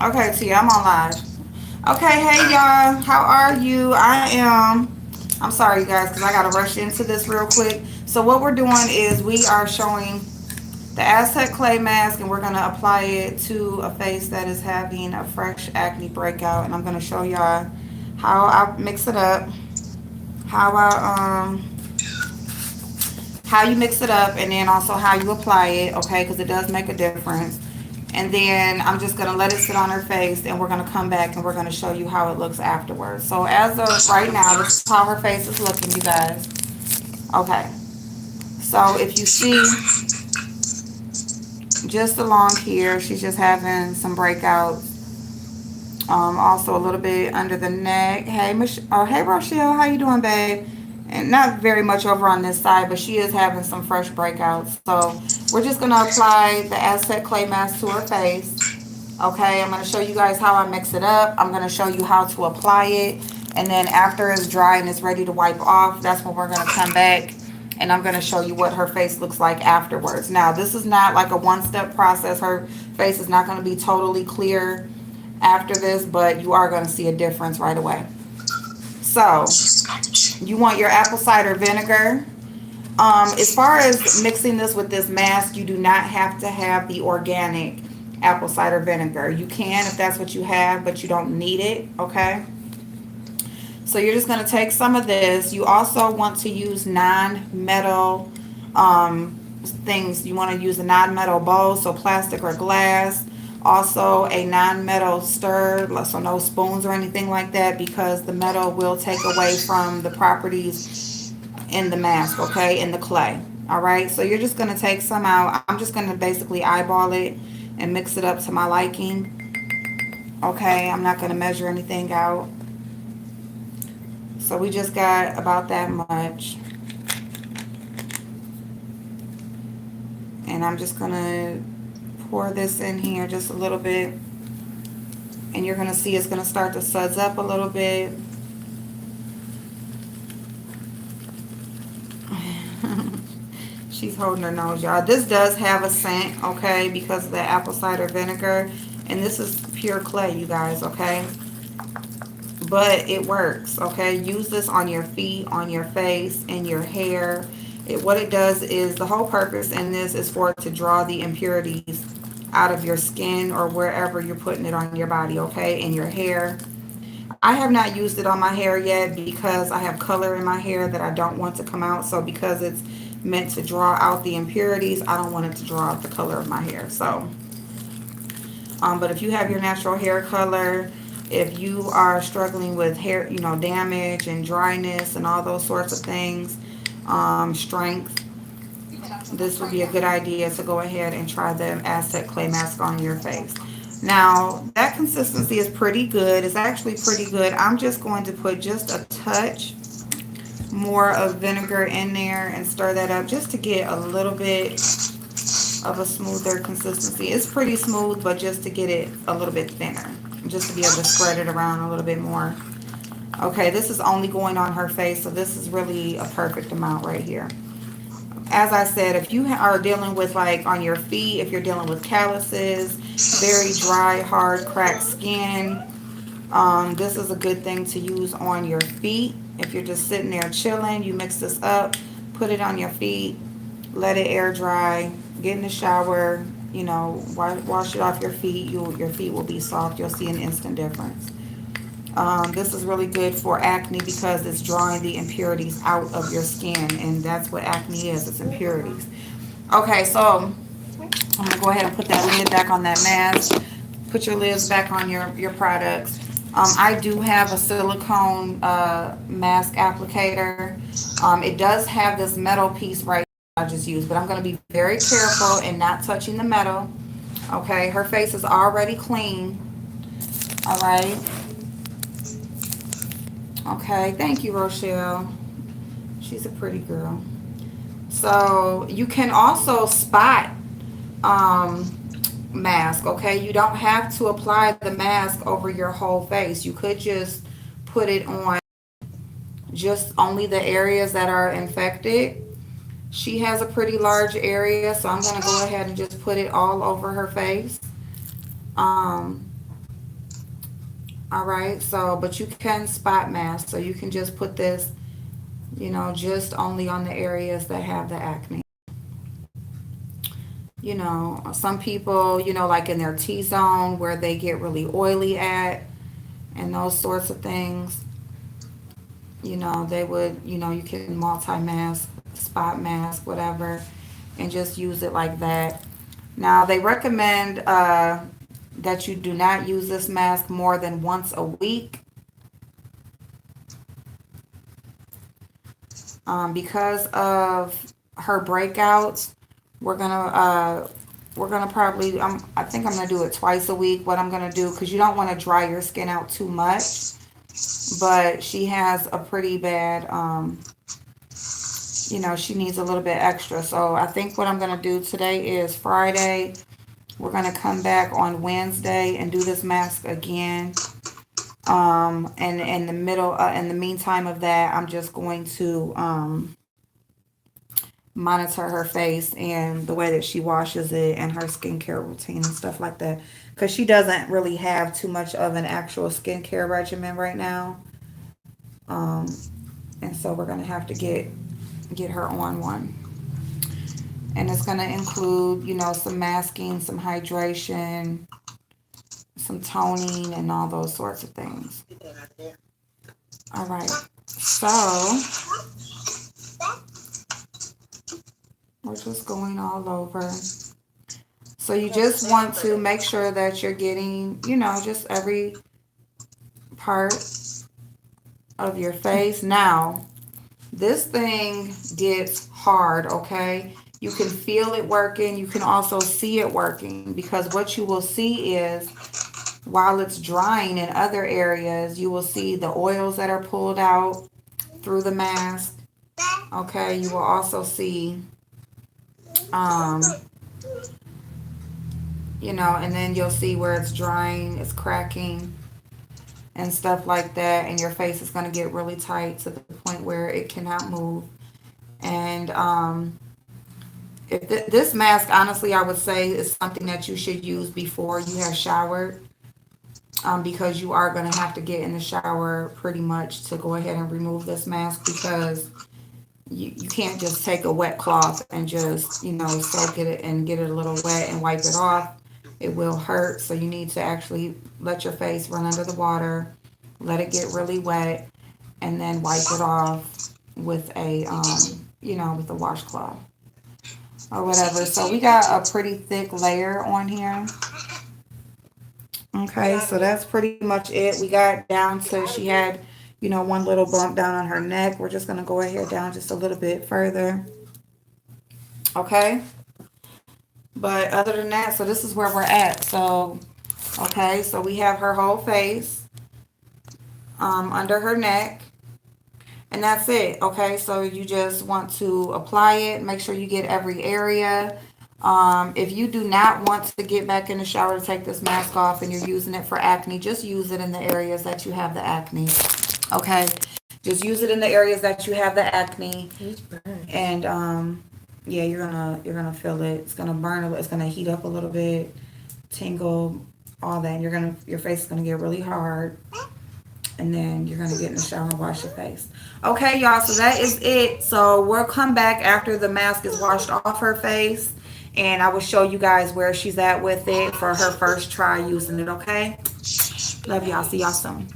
Okay, Tia, I'm on live. Okay, hey y'all, how are you? I'm sorry, you guys, because I gotta rush into this real quick. So what we're doing is we are showing the Aztec clay mask, and we're gonna apply it to a face that is having a fresh acne breakout, and I'm gonna show y'all how I mix it up, how I how you mix it up, and then also how you apply it, okay, because it does make a difference. And then I'm just going to let it sit on her face, and we're going to come back and we're going to show you how it looks afterwards. So as of right now, this is how her face is looking, you guys. Okay, so if you see just along here, she's just having some breakouts. Also a little bit under the neck. Hey, hey Rochelle, how you doing, babe? And not very much over on this side, but she is having some fresh breakouts. So we're just gonna apply the Aztec clay mask to her face. Okay, I'm gonna show you guys how I mix it up. I'm gonna show you how to apply it, and then after it's dry and it's ready to wipe off, that's when we're gonna come back and I'm gonna show you what her face looks like afterwards. Now, this is not like a one-step process. Her face is not gonna be totally clear after this, but you are going to see a difference right away. So, you want your apple cider vinegar. As far as mixing this with this mask, you do not have to have the organic apple cider vinegar. You can if that's what you have, but you don't need it, okay? So, you're just going to take some of this. You also want to use non-metal things. You want to use a non-metal bowl, so plastic or glass. Also, a non-metal stir, so no spoons or anything like that, because the metal will take away from the properties in the mask, okay, in the clay. All right, so you're just going to take some out. I'm just going to basically eyeball it and mix it up to my liking. Okay, I'm not going to measure anything out. So we just got about that much. And I'm just going to pour this in here just a little bit, and you're going to see it's going to start to suds up a little bit. She's holding her nose, y'all. This does have a scent, okay, because of the apple cider vinegar, and this is pure clay, you guys, okay, but it works, okay. Use this on your feet, on your face, and your hair. What it does is, the whole purpose in this is for it to draw the impurities out of your skin or wherever you're putting it on your body, okay, in your hair. I have not used it on my hair yet because I have color in my hair that I don't want to come out. So because it's meant to draw out the impurities, I don't want it to draw out the color of my hair. So, but if you have your natural hair color, if you are struggling with hair, damage and dryness and all those sorts of things, strength, this would be a good idea to go ahead and try the Aztec clay mask on your face. Now, that consistency is pretty good. It's actually pretty good. I'm just going to put just a touch more of vinegar in there and stir that up just to get a little bit of a smoother consistency. It's pretty smooth, but just to get it a little bit thinner, just to be able to spread it around a little bit more. Okay, this is only going on her face, so this is really a perfect amount right here. As I said, if you are dealing with, like, on your feet, if you're dealing with calluses, very dry, hard, cracked skin, this is a good thing to use on your feet. If you're just sitting there chilling, you mix this up, put it on your feet, let it air dry, get in the shower, wash it off your feet. Your feet will be soft. You'll see an instant difference. This is really good for acne because it's drawing the impurities out of your skin, and that's what acne is. It's impurities. Okay, so I'm gonna go ahead and put that lid back on that mask. Put your lids back on your products. I do have a silicone mask applicator. It does have this metal piece right here I just used, but I'm gonna be very careful in not touching the metal. Okay, her face is already clean. All right. Okay, thank you, Rochelle. She's a pretty girl. So you can also spot mask, okay? You don't have to apply the mask over your whole face. You could just put it on just only the areas that are infected. She has a pretty large area, so I'm going to go ahead and just put it all over her face. Um, All right, so but you can spot mask, so you can just put this, just only on the areas that have the acne. Some people, like in their T zone where they get really oily at and those sorts of things, they would, you can multi-mask, spot mask, whatever, and just use it like that. Now, they recommend that you do not use this mask more than once a week, because of her breakouts. We're gonna probably, I think I'm gonna do it twice a week. What I'm gonna do, because you don't want to dry your skin out too much, but she has a pretty bad, she needs a little bit extra. So I think what I'm gonna do today is Friday. We're gonna come back on Wednesday and do this mask again. And in the middle, in the meantime of that, I'm just going to monitor her face and the way that she washes it and her skincare routine and stuff like that. Because she doesn't really have too much of an actual skincare regimen right now. Um, and so we're gonna have to get her on one. And it's gonna include, some masking, some hydration, some toning, and all those sorts of things. All right. So we're just going all over. So you just want to make sure that you're getting, just every part of your face. Now, this thing gets hard, okay? You can feel it working. You can also see it working, because what you will see is while it's drying in other areas, you will see the oils that are pulled out through the mask. Okay, you will also see, um, and then you'll see where it's drying, it's cracking and stuff like that, and your face is going to get really tight to the point where it cannot move. And if this mask, honestly, I would say is something that you should use before you have showered, because you are going to have to get in the shower pretty much to go ahead and remove this mask, because you can't just take a wet cloth and just, soak it and get it a little wet and wipe it off. It will hurt. So you need to actually let your face run under the water, let it get really wet, and then wipe it off with a, with a washcloth or whatever. So we got a pretty thick layer on here. Okay, so that's pretty much it. We got down to, she had, one little bump down on her neck. We're just going to go ahead down just a little bit further. Okay. But other than that, so this is where we're at. So, okay, so we have her whole face, under her neck. And that's it. Okay, so you just want to apply it. Make sure you get every area. If you do not want to get back in the shower to take this mask off and you're using it for acne, just use it in the areas that you have the acne. Okay, just use it in the areas that you have the acne. And yeah, you're gonna feel it. It's gonna burn. It's gonna heat up a little bit, tingle, all that. And your face is gonna get really hard. And then you're gonna get in the shower and wash your face. Okay, y'all. So that is it. So we'll come back after the mask is washed off her face, and I will show you guys where she's at with it for her first try using it. Okay. Love y'all. See y'all soon.